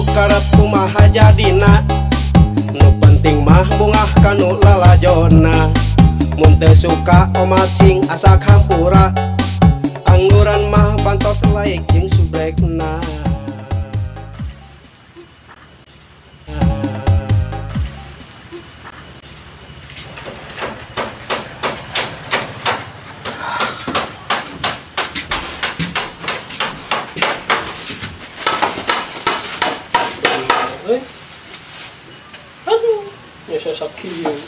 karep kumaha jadina nu penting mah bungah kanu lalajonna mun teu suka omat sing asa hampura angguran mah bantos laik jeung subrekna. Aduh, ya saya sakit.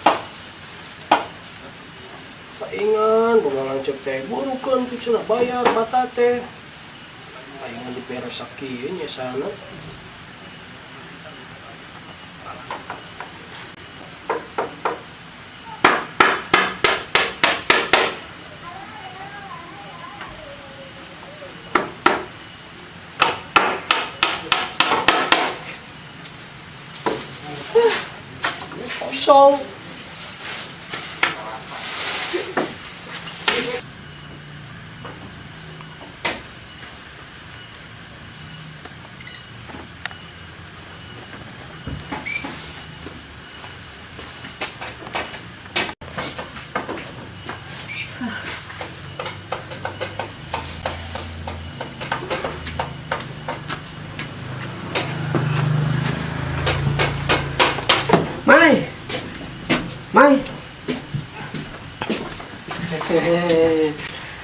Paingan, bukan cek teh burukan kucuna bayar bata teh. Paingan diperes sakit nya sana. Kosong. Mai.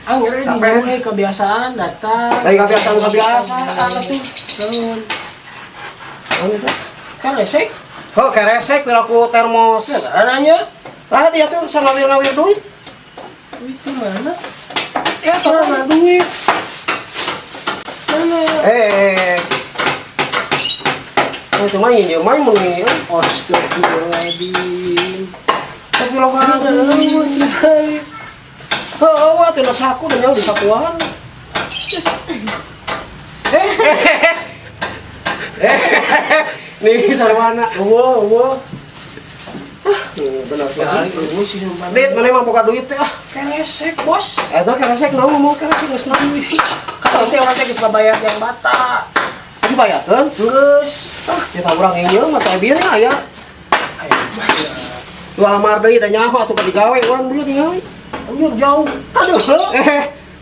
Angger ini kebiasaan datang. Dari kebiasaan tuh. Naon? Naon itu? Kan resek. Oh, keresek piraku termos. Nanya. Tadi atuh ngawir duit. Duit di mana? Ya, mana duit? Mana? Itu main ya, main meni. Astagfirullahaladzim. Tapi lo kan waktu nasaku dan yang di sakuan. Nih sarwana, benar sekali. Dit, mana emang buka duit teh? Keresek, bos. Eta keresek naon ngomong keresek geus naon. Kan teh orang teh kita bayar yang bata. Dibayarkeun? Geus. Kita urang ieu mah teh bieu aya. Dua lamar deui da nyaho atuh ka digawe urang bieu digawe. Anjir jauh. Kaduh.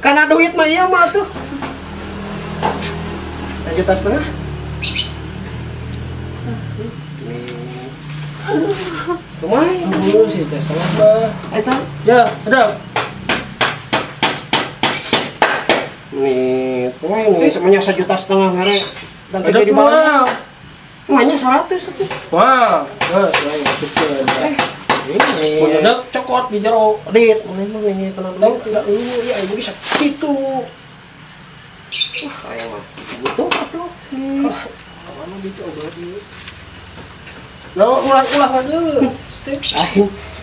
Kana duit mah ieu mah atuh. 1,5 juta. Lumayan. Dulu sih tes setengah bah. Eta. Ya, ada. Nih, lumayan semuanya 1,5 juta mere. Dan Ada kerja di bawah. mau. Lumayan 100 atuh. Wah, ya masukkan. Ini. Punya cokot di jero. Dit, mana emang ini kena Tahu duit. tidak ya ibu bisa situ. Saya mah butuh atuh. Kamu dicoba dulu. Nah, ulah dulu. Step.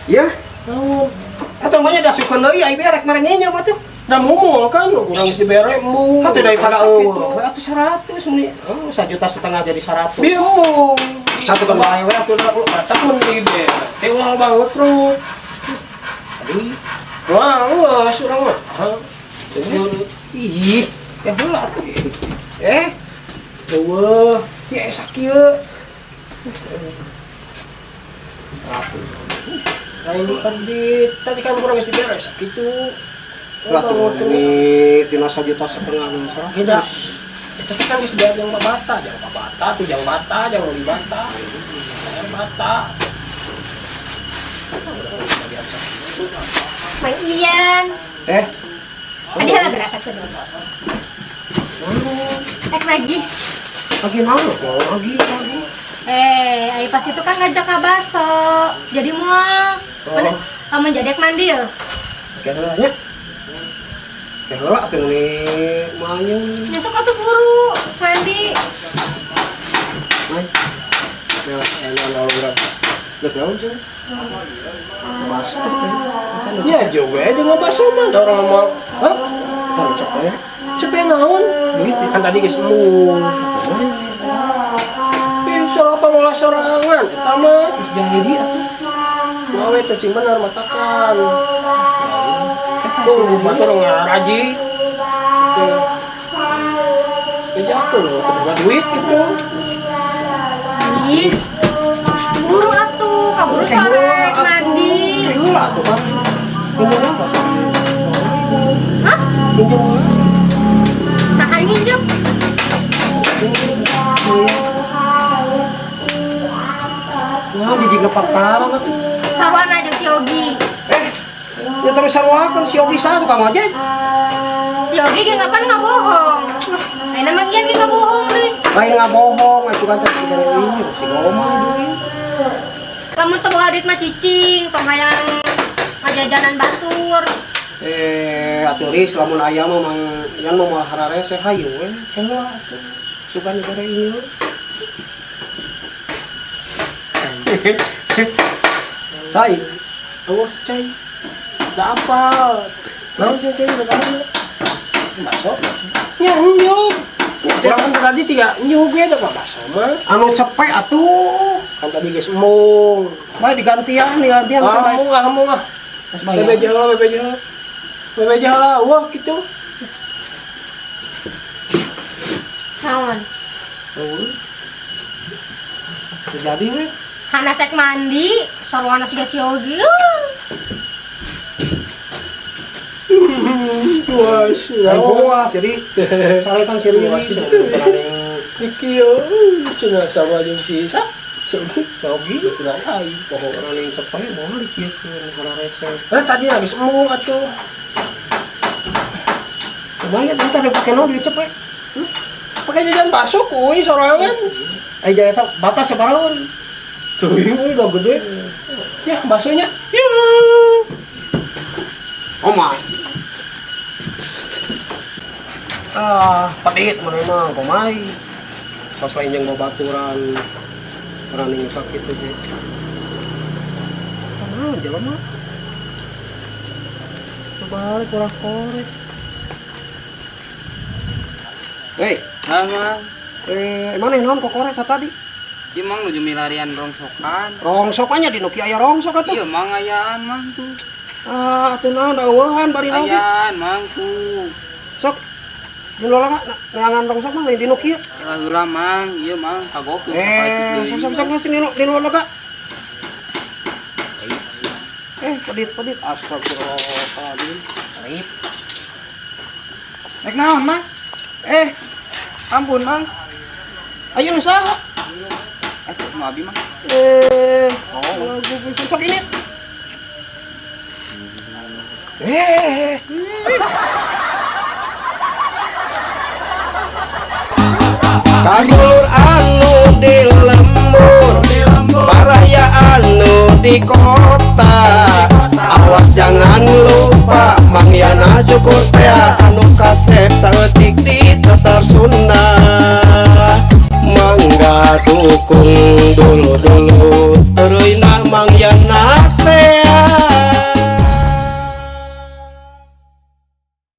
Ya, Nah, atau mahnya dasukeun deui ai berek marengenya mah tuh. dah mumul kan, kurang mesti berek mu. Atuh daripada itu. atuh 100 meni. Oh, 1,5 juta jadi 100. Bingung. Satu kan bae we atuh da. Mata pun di ber. Tewal banget terus. Tadi Wah, surang mah. ih, ya heula atuh. Wah, ya sakieu. Lain bukan di tadi kan kurang mesti beres gitu. Lah tuh ini tina 1,5 juta Tidak. Tapi kan geus bayar yang bata, jangan bata tuh jangan bata, jangan dibata. Jangan bata. Mang Ian. Adi halah berasa tuh. Lagi. Lagi naon lagi. Ayo pas itu kan ngajak ke baso. Jadi mual. Kamu jadi mandi ya? Kayak nya. Kayak heula atuh ni maayun. Nyesok atuh buru, mandi. Mai. Ya, enak berapa? Udah naon sih? Masuk. Ya juga aja nggak basah mah, ada orang mau. Hah? Tahu cepet. Cepet naon? Duit Kan tadi geus embung. Salah apa ngolah sorangan, pertama jadi atuh. gawe cacing bener matakan. Tuh, batur ngaraji. Gitu. Bejakeun loh, kebetulan duit gitu. Ih, buru atuh, kaburu sore mandi. Heula tuh kan. Ini apa sih? Hah? Tinjau. Nah, nginjem. Nah, di juga pakarang atuh. Sarwana jeung si Yogi. Ya terus sarwakan si Yogi satu kamu aja. Si Yogi ge kan nggak bohong. Ayeuna mah ieu ge nggak bohong deh. Lain nggak bohong, itu kan tadi dari ini si Goma dulu. Kamu teu boga duit mah cicing, tong hayang ngajajanan batur. Atuh ris lamun aya mah mang yan mau hararese hayu we. Heula atuh. Suka negara ini. Sai. Oh, cai. Ada apa? Naon sih cai udah kamu? Bakso. Nyanyuk. Kurang tadi 3 nyug ya dapat bakso mah. Anu cepet atuh. Kan tadi geus emung. Bae digantian ya dia Hamung ah. Bebeja lah. Wah gitu. Naon? Jadi we. Hana sek mandi, sarwana siga si Yogi. Wah, Gua jadi saretan si Riri iki yo cenah sama jeung si Sa. Sogi cenah ai. Orang yang cepet mau dikit hararese. Tadi lagi emung atuh. Lumayan kita ada pakai no duit cepet. Pakai jajan bakso kuy sorangan. Ai jangan tahu batas separaun. Tuh, ini udah gede. Ya, baksonya. Ya. Oma. Pedit mana mah komai. Pas lain yang babaturan orang yang sakit itu sih. Jalan mah. Balik korek. Hei, Hama, mana yang non kok korek tadi? di mang nuju milarian rongsokan. Rongsok aja di Nokia aya rongsok atuh. Iya mang ayaan mang tuh. Atuh naon eueuhan bari lagi. Ayaan mang tuh. Sok. Dilola neangan rongsok mah di Nokia. Heula mang, iya mang kagokeun Sok sini dilola Kak. Pedit astagfirullahaladzim. Rip. Nek naon mang? Ampun mang. Ayo nu saha? Mau abi mang. Sok ini. Kabur anu di lembur, baraya anu di kota. Awas jangan lupa mangyana cukur teh anu kasep saeutik di teter Sunda. Mangga dukung dulu teureuna mangyana